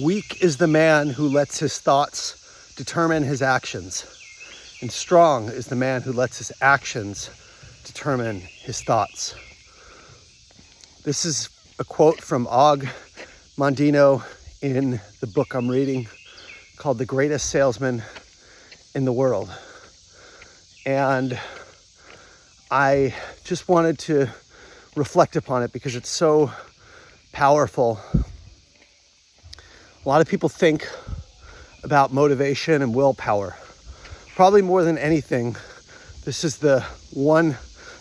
Weak is the man who lets his thoughts determine his actions, and strong is the man who lets his actions determine his thoughts. This is a quote from Og Mandino in the book I'm reading called The Greatest Salesman in the World. And I just wanted to reflect upon it because it's so powerful. A lot of people think about motivation and willpower. Probably more than anything, this is the one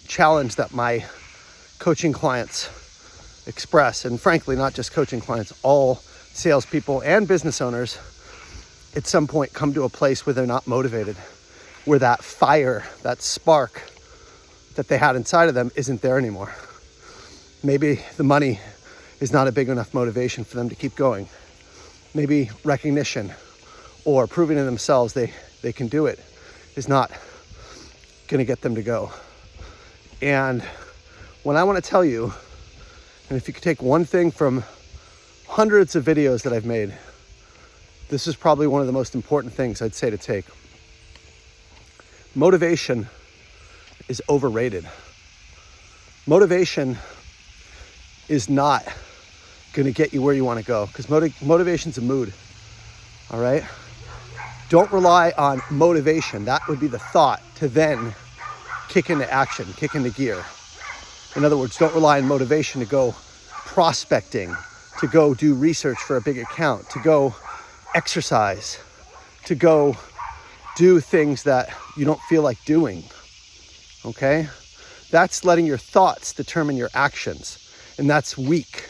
challenge that my coaching clients express. And frankly, not just coaching clients, all salespeople and business owners at some point come to a place where they're not motivated, where that fire, that spark that they had inside of them isn't there anymore. Maybe the money is not a big enough motivation for them to keep going. Maybe recognition or proving to themselves they can do it is not going to get them to go. And what I want to tell you, and if you could take one thing from hundreds of videos that I've made, this is probably one of the most important things I'd say to take. Motivation is overrated. Motivation is not going to get you where you want to go, because motivation's a mood, all right? Don't rely on motivation. That would be the thought to then kick into action, kick into gear. In other words, don't rely on motivation to go prospecting, to go do research for a big account, to go exercise, to go do things that you don't feel like doing, okay? That's letting your thoughts determine your actions, and that's weak.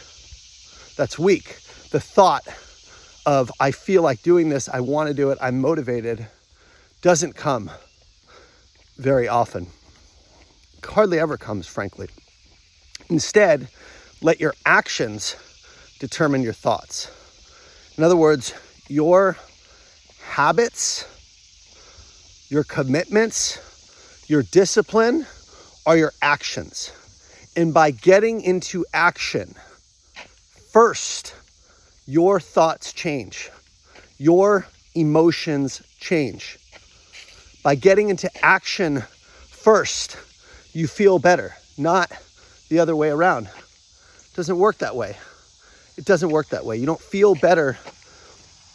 That's weak. The thought of, I feel like doing this, I want to do it, I'm motivated, doesn't come very often. Hardly ever comes, frankly. Instead, let your actions determine your thoughts. In other words, your habits, your commitments, your discipline are your actions. And by getting into action, first, your thoughts change. Your emotions change. By getting into action first, you feel better, not the other way around. It doesn't work that way. It doesn't work that way. You don't feel better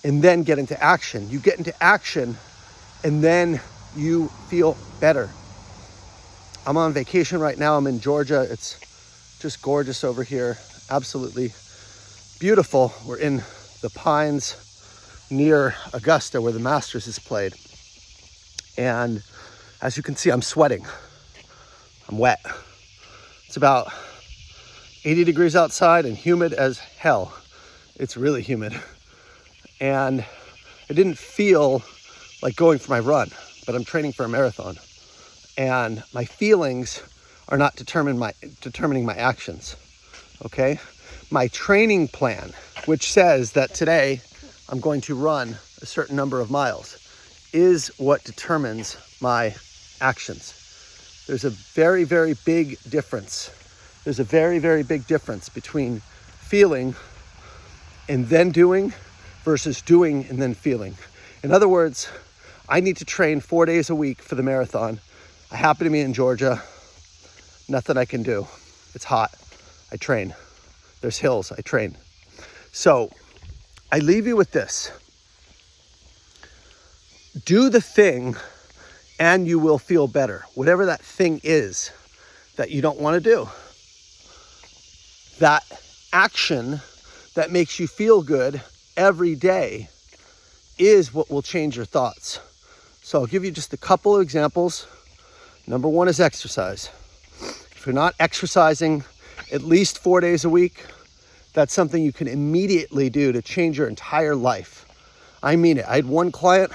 and then get into action. You get into action and then you feel better. I'm on vacation right now. I'm in Georgia. It's just gorgeous over here. Absolutely beautiful. We're in the pines near Augusta where the Masters is played. And as you can see, I'm sweating. I'm wet. It's about 80 degrees outside and humid as hell. It's really humid. And I didn't feel like going for my run, but I'm training for a marathon. And my feelings are not determining my actions, okay? My training plan, which says that today I'm going to run a certain number of miles, is what determines my actions. There's a very, very big difference. There's a very, very big difference between feeling and then doing versus doing and then feeling. In other words, I need to train 4 days a week for the marathon. I happen to be in Georgia. Nothing I can do. It's hot. I train. There's hills. I train. So I leave you with this. Do the thing and you will feel better. Whatever that thing is that you don't want to do. That action that makes you feel good every day is what will change your thoughts. So I'll give you just a couple of examples. Number one is exercise. If you're not exercising at least 4 days a week, that's something you can immediately do to change your entire life. I mean it. I had one client,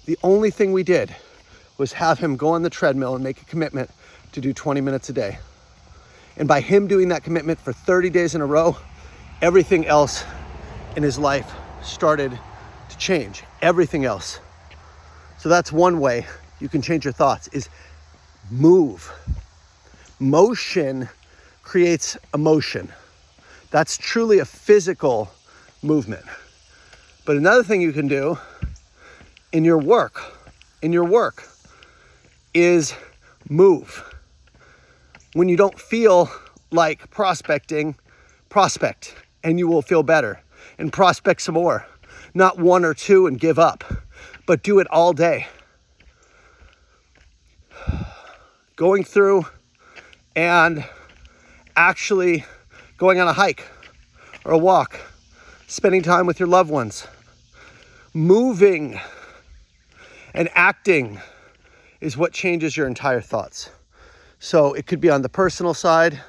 the only thing we did was have him go on the treadmill and make a commitment to do 20 minutes a day. And by him doing that commitment for 30 days in a row, everything else in his life started to change. Everything else. So that's one way you can change your thoughts, is move. Motion creates emotion. That's truly a physical movement. But another thing you can do in your work is move. When you don't feel like prospecting, prospect, and you will feel better. And prospect some more. Not one or two and give up, but do it all day. Going through and actually going on a hike or a walk, spending time with your loved ones, moving and acting is what changes your entire thoughts. So it could be on the personal side,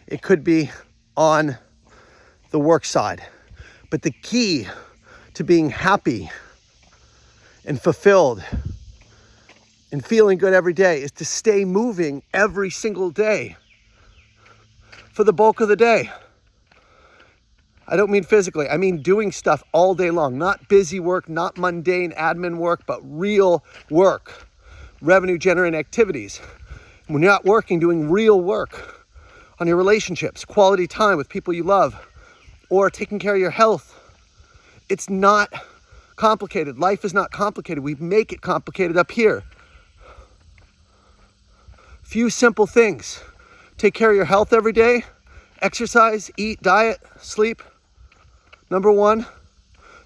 it could be on the work side. But the key to being happy and fulfilled and feeling good every day is to stay moving every single day for the bulk of the day. I don't mean physically, I mean doing stuff all day long, not busy work, not mundane admin work, but real work, revenue generating activities. When you're not working, doing real work on your relationships, quality time with people you love, or taking care of your health. It's not complicated. Life is not complicated. We make it complicated up here. Few simple things. Take care of your health every day. Exercise, eat, diet, sleep. Number one.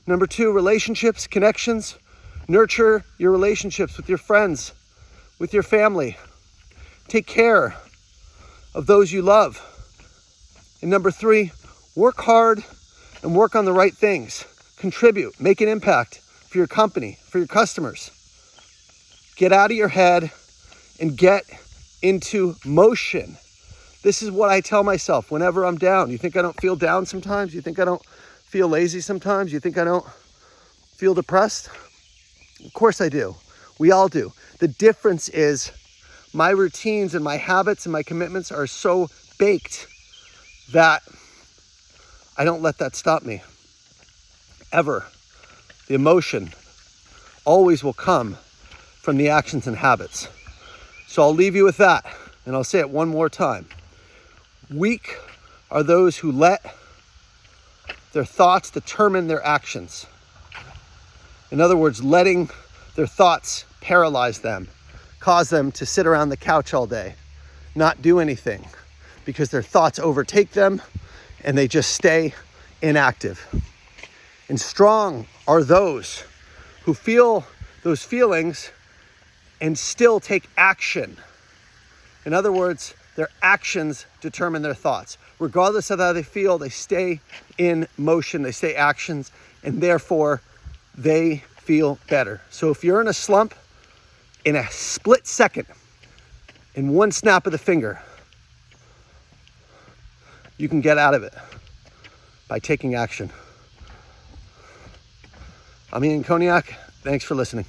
Number two, relationships, connections. Nurture your relationships with your friends, with your family. Take care of those you love. And number three, work hard and work on the right things. Contribute, make an impact for your company, for your customers. Get out of your head and get into motion. This is what I tell myself whenever I'm down. You think I don't feel down sometimes? You think I don't feel lazy sometimes? You think I don't feel depressed? Of course I do. We all do. The difference is my routines and my habits and my commitments are so baked that I don't let that stop me. Ever. The emotion always will come from the actions and habits. So I'll leave you with that, and I'll say it one more time. Weak are those who let their thoughts determine their actions. In other words, letting their thoughts paralyze them, cause them to sit around the couch all day, not do anything, because their thoughts overtake them and they just stay inactive. And strong are those who feel those feelings and still take action. In other words, their actions determine their thoughts. Regardless of how they feel, they stay in motion, they stay actions, and therefore they feel better. So if you're in a slump, in a split second, in one snap of the finger, you can get out of it by taking action. I'm Ian Cognac. Thanks for listening.